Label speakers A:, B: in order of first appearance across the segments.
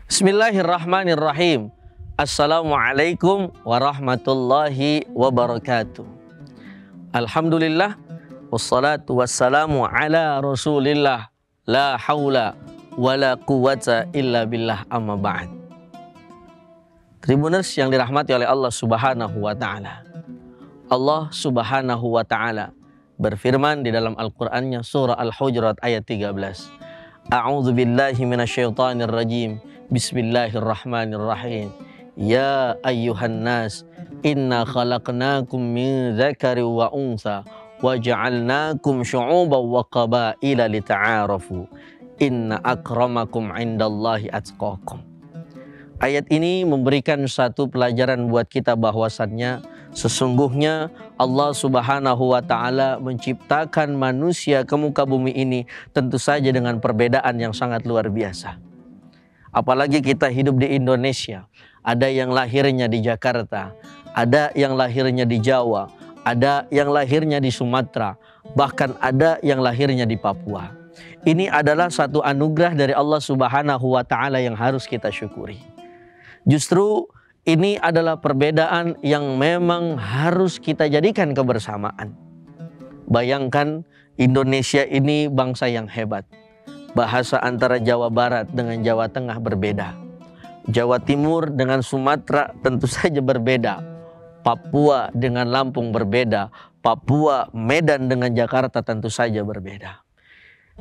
A: Bismillahirrahmanirrahim. Assalamualaikum warahmatullahi wabarakatuh. Alhamdulillah, wassalatu wassalamu ala rasulillah, la hawla wa la quwata illa billah, amma ba'd. Tribuners yang dirahmati oleh Allah subhanahu wa ta'ala. Allah subhanahu wa ta'ala berfirman di dalam Al-Qur'annya surah Al-Hujurat ayat 13. A'udzu billahi minasyaitonir rajim. Bismillahirrahmanirrahim. Ya ayyuhan nas, inna khalaqnakum min dzakari wa untha wa ja'alnakum syu'uban wa qabaila lita'arafu. Inna akramakum 'indallahi atqakum. Ayat ini memberikan satu pelajaran buat kita bahwasannya sesungguhnya Allah subhanahu wa ta'ala menciptakan manusia ke muka bumi ini tentu saja dengan perbedaan yang sangat luar biasa. Apalagi kita hidup di Indonesia, ada yang lahirnya di Jakarta, ada yang lahirnya di Jawa, ada yang lahirnya di Sumatera, bahkan ada yang lahirnya di Papua. Ini adalah satu anugerah dari Allah subhanahu wa ta'ala yang harus kita syukuri. Justru ini adalah perbedaan yang memang harus kita jadikan kebersamaan. Bayangkan Indonesia ini bangsa yang hebat. Bahasa antara Jawa Barat dengan Jawa Tengah berbeda. Jawa Timur dengan Sumatera tentu saja berbeda. Papua dengan Lampung berbeda. Papua, Medan dengan Jakarta tentu saja berbeda.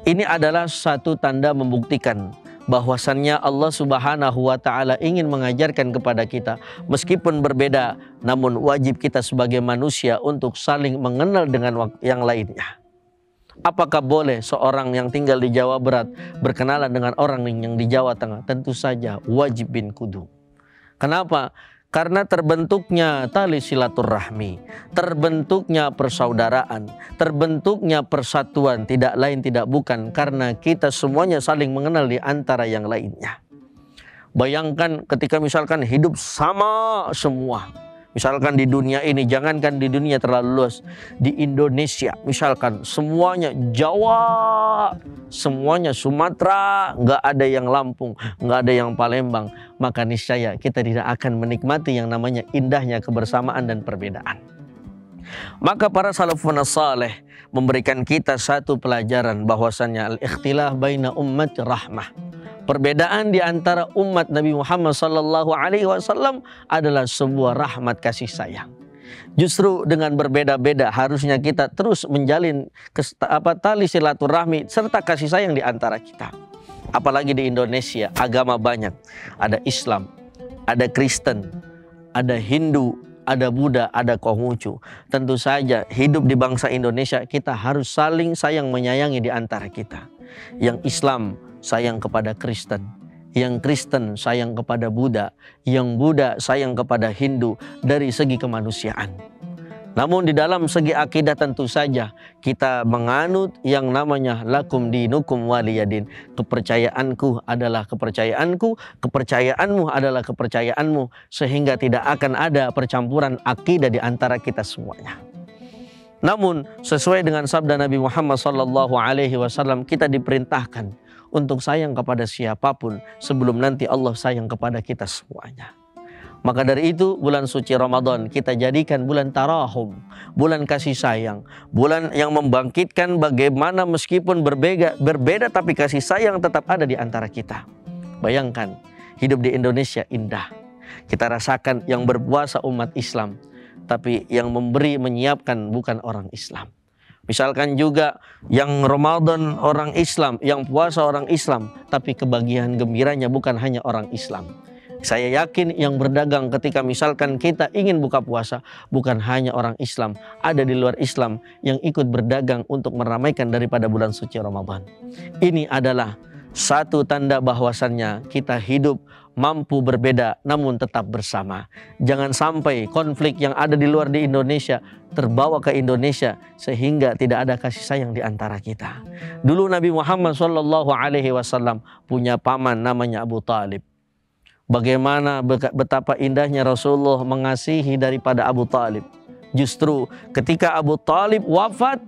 A: Ini adalah satu tanda membuktikan bahwasannya Allah subhanahu wa ta'ala ingin mengajarkan kepada kita, meskipun berbeda, namun wajib kita sebagai manusia untuk saling mengenal dengan yang lainnya. Apakah boleh seorang yang tinggal di Jawa Barat berkenalan dengan orang yang di Jawa Tengah? Tentu saja wajib bin kudu. Kenapa? Karena terbentuknya tali silaturahmi, terbentuknya persaudaraan, terbentuknya persatuan tidak lain tidak bukan karena kita semuanya saling mengenal di antara yang lainnya. Bayangkan ketika misalkan hidup sama semua. Misalkan di dunia ini, jangankan di dunia terlalu luas, di Indonesia misalkan semuanya Jawa, semuanya Sumatera, nggak ada yang Lampung, nggak ada yang Palembang, maka niscaya kita tidak akan menikmati yang namanya indahnya kebersamaan dan perbedaan. Maka para salafun saleh memberikan kita satu pelajaran bahwasannya al-ikhtilaf baina ummat rahmah. Perbedaan di antara umat Nabi Muhammad sallallahu alaihi wasallam adalah sebuah rahmat kasih sayang. Justru dengan berbeda-beda harusnya kita terus menjalin tali silaturahmi serta kasih sayang di antara kita. Apalagi di Indonesia, agama banyak. Ada Islam, ada Kristen, ada Hindu, ada Buddha, ada Konghucu. Tentu saja hidup di bangsa Indonesia kita harus saling sayang menyayangi di antara kita. Yang Islam sayang kepada Kristen, yang Kristen sayang kepada Buddha, yang Buddha sayang kepada Hindu dari segi kemanusiaan. Namun di dalam segi akidah tentu saja kita menganut yang namanya lakum dinukum waliyadin. Kepercayaanku adalah kepercayaanku, kepercayaanmu adalah kepercayaanmu, sehingga tidak akan ada percampuran akidah di antara kita semuanya. Namun sesuai dengan sabda Nabi Muhammad SAW, kita diperintahkan untuk sayang kepada siapapun sebelum nanti Allah sayang kepada kita semuanya. Maka dari itu bulan suci Ramadan kita jadikan bulan tarahum, bulan kasih sayang, bulan yang membangkitkan bagaimana meskipun berbeda tapi kasih sayang tetap ada di antara kita. Bayangkan hidup di Indonesia indah. Kita rasakan yang berpuasa umat Islam, tapi yang memberi menyiapkan bukan orang Islam. Misalkan juga yang Ramadan orang Islam, yang puasa orang Islam, tapi kebahagiaan gembiranya bukan hanya orang Islam. Saya yakin yang berdagang ketika misalkan kita ingin buka puasa, bukan hanya orang Islam, ada di luar Islam yang ikut berdagang untuk meramaikan daripada bulan suci Ramadan. Ini adalah satu tanda bahwasannya kita hidup mampu berbeda namun tetap bersama. Jangan sampai konflik yang ada di luar di Indonesia terbawa ke Indonesia sehingga tidak ada kasih sayang di antara kita. Dulu Nabi Muhammad SAW punya paman namanya Abu Talib. Bagaimana betapa indahnya Rasulullah mengasihi daripada Abu Talib. Justru ketika Abu Talib wafat,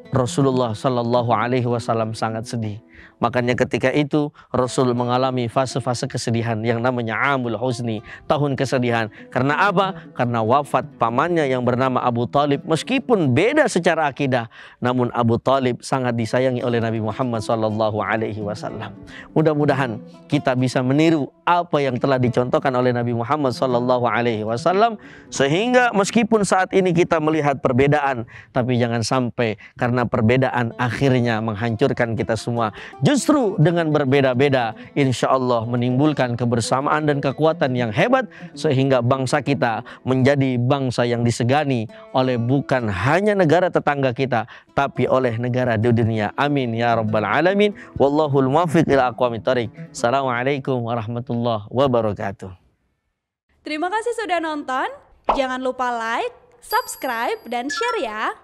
A: Rasulullah SAW sangat sedih. Makanya ketika itu Rasul mengalami fase-fase kesedihan yang namanya Amul Huzni, tahun kesedihan. Karena apa? Karena wafat pamannya yang bernama Abu Talib. Meskipun beda secara akidah, namun Abu Talib sangat disayangi oleh Nabi Muhammad SAW. Mudah-mudahan kita bisa meniru apa yang telah dicontohkan oleh Nabi Muhammad SAW, sehingga meskipun saat ini kita melihat perbedaan, tapi jangan sampai karena perbedaan akhirnya menghancurkan kita semua. Justru dengan berbeda-beda, insya Allah menimbulkan kebersamaan dan kekuatan yang hebat, sehingga bangsa kita menjadi bangsa yang disegani oleh bukan hanya negara tetangga kita, tapi oleh negara di dunia. Amin ya rabbal alamin. Wallahul muwaffiq ila aqwamit thoriq. Assalamualaikum warahmatullahi wabarakatuh.
B: Terima kasih sudah nonton. Jangan lupa like, subscribe, dan share ya.